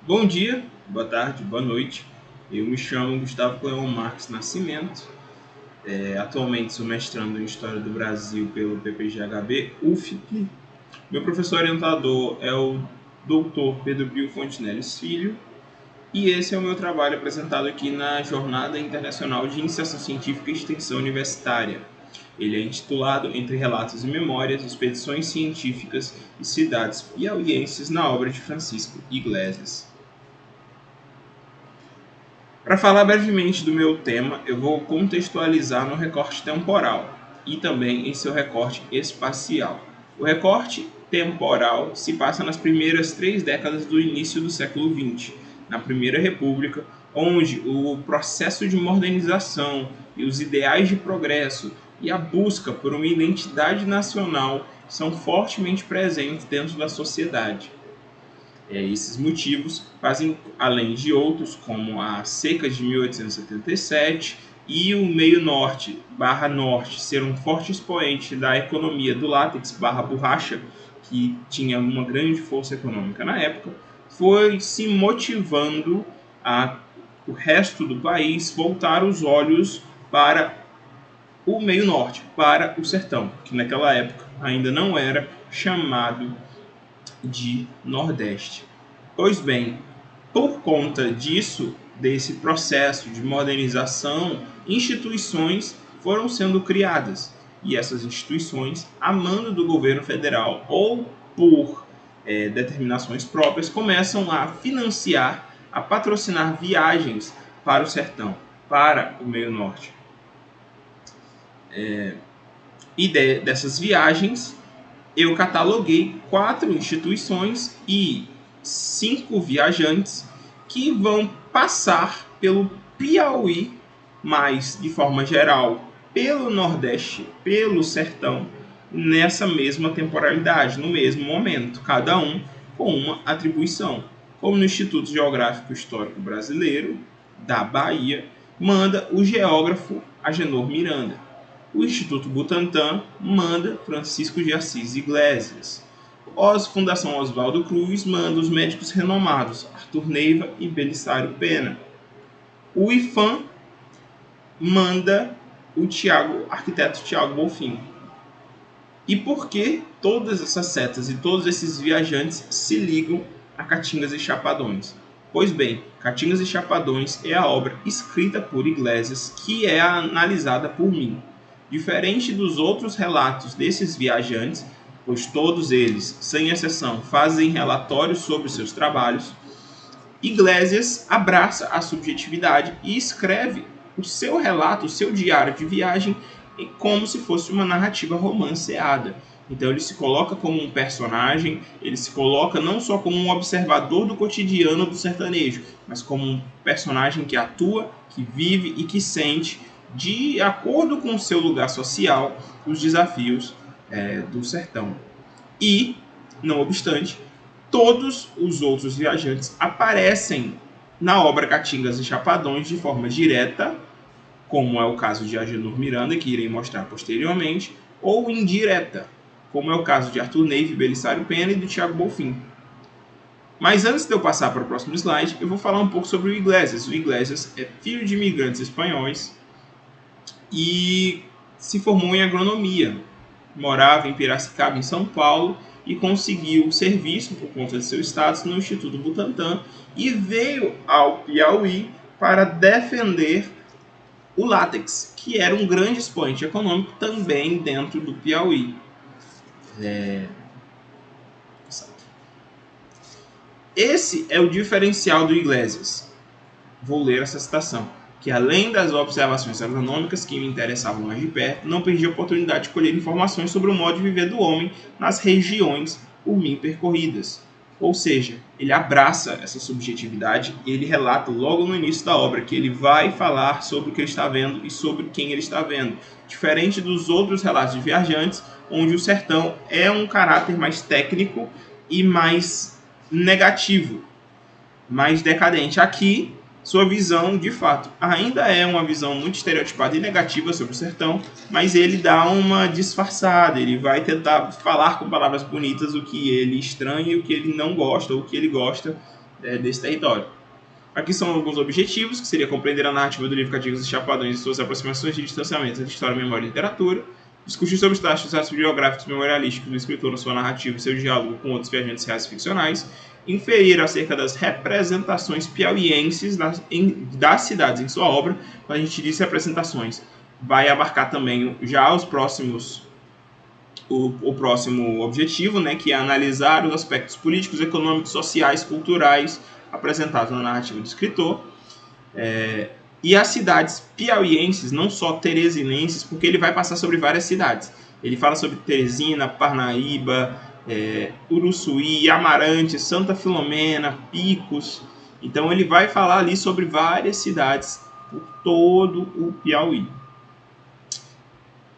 Bom dia, boa tarde, boa noite. Eu me chamo Gustavo Cleon Marques Nascimento. Atualmente sou mestrando em História do Brasil pelo PPGHB UFP. Meu professor orientador é o Dr. Pedro Bio Fontenelles Filho. E esse é o meu trabalho apresentado aqui na Jornada Internacional de Iniciação Científica e Extensão Universitária. Ele é intitulado Entre Relatos e Memórias, Expedições Científicas e Cidades Piauienses na obra de Francisco Iglesias. Para falar brevemente do meu tema, eu vou contextualizar no recorte temporal e também em seu recorte espacial. O recorte temporal se passa nas primeiras 3 décadas do início do século XX, na Primeira República, onde o processo de modernização e os ideais de progresso e a busca por uma identidade nacional são fortemente presentes dentro da sociedade. Esses motivos fazem, além de outros, como a seca de 1877 e o meio norte barra norte ser um forte expoente da economia do látex barra borracha, que tinha uma grande força econômica na época, foi se motivando o resto do país voltar os olhos para o meio norte, para o sertão, que naquela época ainda não era chamado de Nordeste. Pois bem, por conta disso, desse processo de modernização, instituições foram sendo criadas. E essas instituições, a mando do governo federal ou por determinações próprias, começam a financiar, a patrocinar viagens para o sertão, para o meio norte. Dessas viagens, eu cataloguei 4 instituições e 5 viajantes que vão passar pelo Piauí, mas de forma geral pelo Nordeste, pelo Sertão, nessa mesma temporalidade, no mesmo momento, cada um com uma atribuição. Como no Instituto Geográfico Histórico Brasileiro, da Bahia, manda o geógrafo Agenor Miranda. O Instituto Butantan manda Francisco de Assis Iglesias. A Fundação Oswaldo Cruz manda os médicos renomados Arthur Neiva e Belisário Pena. O IFAM manda o arquiteto Tiago Bonfim. E por que todas essas setas e todos esses viajantes se ligam a Catingas e Chapadões? Pois bem, Catingas e Chapadões é a obra escrita por Iglesias que é analisada por mim. Diferente dos outros relatos desses viajantes, pois todos eles, sem exceção, fazem relatórios sobre seus trabalhos, Iglesias abraça a subjetividade e escreve o seu relato, o seu diário de viagem, como se fosse uma narrativa romanceada. Então ele se coloca como um personagem, ele se coloca não só como um observador do cotidiano do sertanejo, mas como um personagem que atua, que vive e que sente, de acordo com o seu lugar social, os desafios do sertão. E, não obstante, todos os outros viajantes aparecem na obra Catingas e Chapadões de forma direta, como é o caso de Agenor Miranda, que irei mostrar posteriormente, ou indireta, como é o caso de Arthur Neiva, Belisário Pena e do Tiago Bonfim. Mas antes de eu passar para o próximo slide, eu vou falar um pouco sobre o Iglesias. O Iglesias é filho de imigrantes espanhóis e se formou em agronomia. Morava em Piracicaba, em São Paulo, e conseguiu serviço por conta de seu status no Instituto Butantan e veio ao Piauí para defender o látex, que era um grande expoente econômico também dentro do Piauí. Esse é o diferencial do Iglesias. Vou ler essa citação. Que além das observações agronômicas que me interessavam mais de perto, não perdi a oportunidade de colher informações sobre o modo de viver do homem nas regiões por mim percorridas. Ou seja, ele abraça essa subjetividade e ele relata logo no início da obra que ele vai falar sobre o que ele está vendo e sobre quem ele está vendo. Diferente dos outros relatos de viajantes, onde o sertão é um caráter mais técnico e mais negativo, mais decadente. Aqui, sua visão, de fato, ainda é uma visão muito estereotipada e negativa sobre o sertão, mas ele dá uma disfarçada, ele vai tentar falar com palavras bonitas o que ele estranha e o que ele não gosta, ou o que ele gosta, desse território. Aqui são alguns objetivos, que seria compreender a narrativa do livro Catingos e Chapadões e suas aproximações e distanciamentos entre história, memória e literatura, discutir sobre os traços biográficos e memorialísticos do escritor na sua narrativa e seu diálogo com outros viajantes reais e ficcionais, inferir acerca das representações piauienses das cidades em sua obra. Quando a gente diz representações, vai abarcar também já os próximos o próximo objetivo, né, que é analisar os aspectos políticos, econômicos, sociais, culturais apresentados na narrativa do escritor. E as cidades piauienses, não só teresinenses, porque ele vai passar sobre várias cidades. Ele fala sobre Teresina, Parnaíba, Uruçuí, Amarante, Santa Filomena, Picos. Então ele vai falar ali sobre várias cidades por todo o Piauí.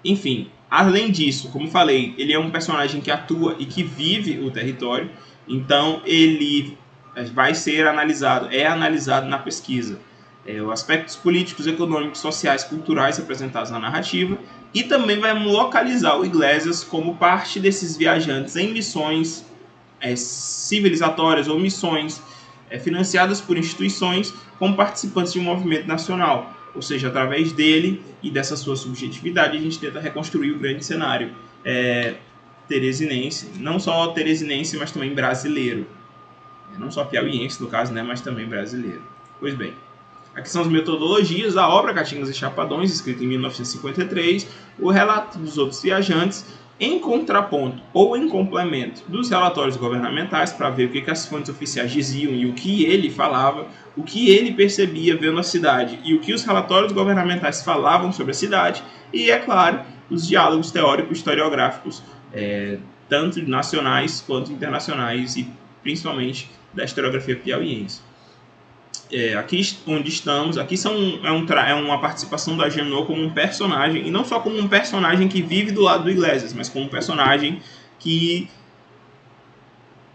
Enfim, além disso, como falei, ele é um personagem que atua e que vive o território, então ele vai ser analisado, é analisado na pesquisa. Os aspectos políticos, econômicos, sociais, culturais representados na narrativa, e também vai localizar o Iglesias como parte desses viajantes em missões civilizatórias ou missões financiadas por instituições como participantes de um movimento nacional. Ou seja, através dele e dessa sua subjetividade, a gente tenta reconstruir o grande cenário teresinense, não só teresinense, mas também brasileiro. Não só piauiense, no caso, né, mas também brasileiro. Pois bem, aqui são as metodologias da obra Catingas e Chapadões, escrita em 1953, o relato dos outros viajantes, em contraponto ou em complemento dos relatórios governamentais, para ver o que as fontes oficiais diziam e o que ele falava, o que ele percebia vendo a cidade e o que os relatórios governamentais falavam sobre a cidade, e, é claro, os diálogos teóricos historiográficos, tanto nacionais quanto internacionais e principalmente da historiografia piauiense. Aqui onde estamos, aqui é uma participação da Janot como um personagem, e não só como um personagem que vive do lado do Iglesias, mas como um personagem que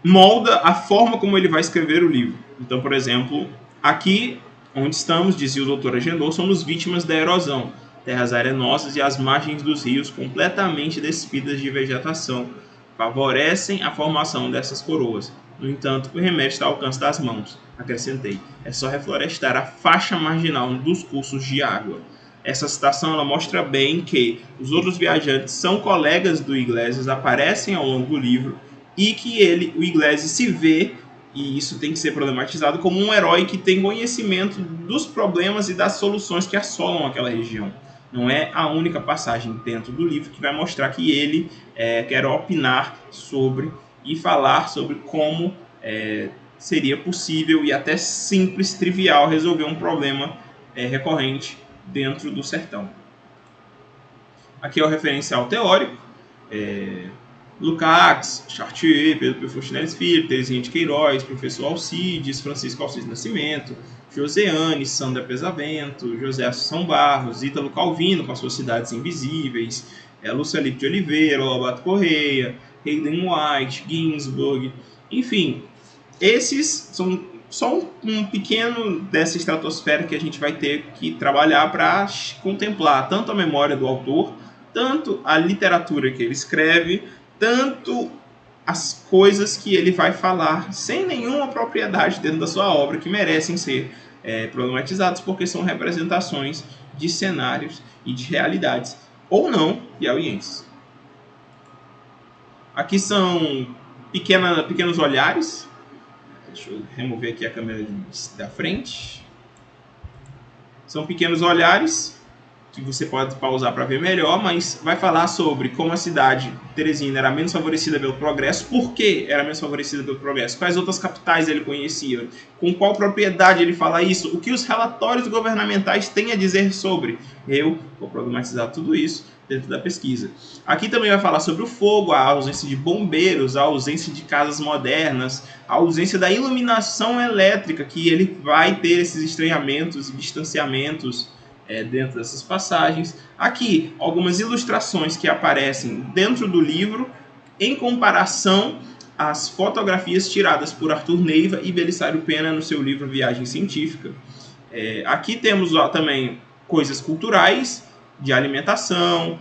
molda a forma como ele vai escrever o livro. Então, por exemplo, aqui onde estamos, dizia o Dr. Janot, somos vítimas da erosão, terras arenosas e as margens dos rios completamente despidas de vegetação favorecem a formação dessas coroas. No entanto, o remédio está ao alcance das mãos, acrescentei. É só reflorestar a faixa marginal dos cursos de água. Essa citação ela mostra bem que os outros viajantes são colegas do Iglesias, aparecem ao longo do livro, e que o Iglesias se vê, e isso tem que ser problematizado, como um herói que tem conhecimento dos problemas e das soluções que assolam aquela região. Não é a única passagem dentro do livro que vai mostrar que ele quer opinar sobre e falar sobre como seria possível e até simples, trivial, resolver um problema recorrente dentro do sertão. Aqui é o referencial teórico. Lukács, Chartier, Pedro Pio Filho, Terezinha de Queiroz, Professor Alcides, Francisco Alcides Nascimento, Joseane, Sandra Pesavento, José Assunção Barros, Ítalo Calvino com as suas cidades invisíveis, Lúcia Lippe de Oliveira, Lobato Correia, Hayden White, Ginsburg, enfim, esses são só um pequeno dessa estratosfera que a gente vai ter que trabalhar para contemplar tanto a memória do autor, tanto a literatura que ele escreve, tanto as coisas que ele vai falar sem nenhuma propriedade dentro da sua obra que merecem ser problematizados porque são representações de cenários e de realidades, ou não, piauienses. Aqui são pequenos olhares. Deixa eu remover aqui a câmera da frente. São pequenos olhares que você pode pausar para ver melhor, mas vai falar sobre como a cidade Teresina era menos favorecida pelo progresso, por que era menos favorecida pelo progresso, quais outras capitais ele conhecia, com qual propriedade ele fala isso, o que os relatórios governamentais têm a dizer sobre. Eu vou problematizar tudo isso dentro da pesquisa. Aqui também vai falar sobre o fogo, a ausência de bombeiros, a ausência de casas modernas, a ausência da iluminação elétrica, que ele vai ter esses estranhamentos e distanciamentos dentro dessas passagens. Aqui, algumas ilustrações que aparecem dentro do livro em comparação às fotografias tiradas por Arthur Neiva e Belisário Pena no seu livro Viagem Científica. Aqui temos também coisas culturais, de alimentação,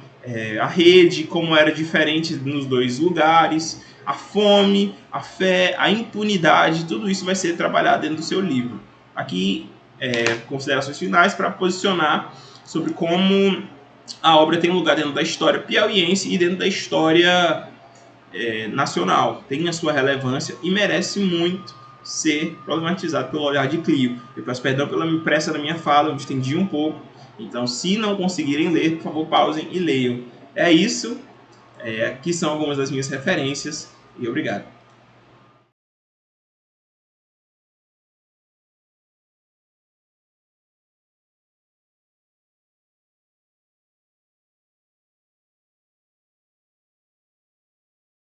a rede, como era diferente nos dois lugares, a fome, a fé, a impunidade, tudo isso vai ser trabalhado dentro do seu livro. Aqui, considerações finais para posicionar sobre como a obra tem um lugar dentro da história piauiense e dentro da história nacional. Tem a sua relevância e merece muito ser problematizado pelo olhar de Clio. Eu peço perdão pela pressa da minha fala, eu me estendi um pouco. Então, se não conseguirem ler, por favor, pausem e leiam. É isso. Aqui são algumas das minhas referências e obrigado.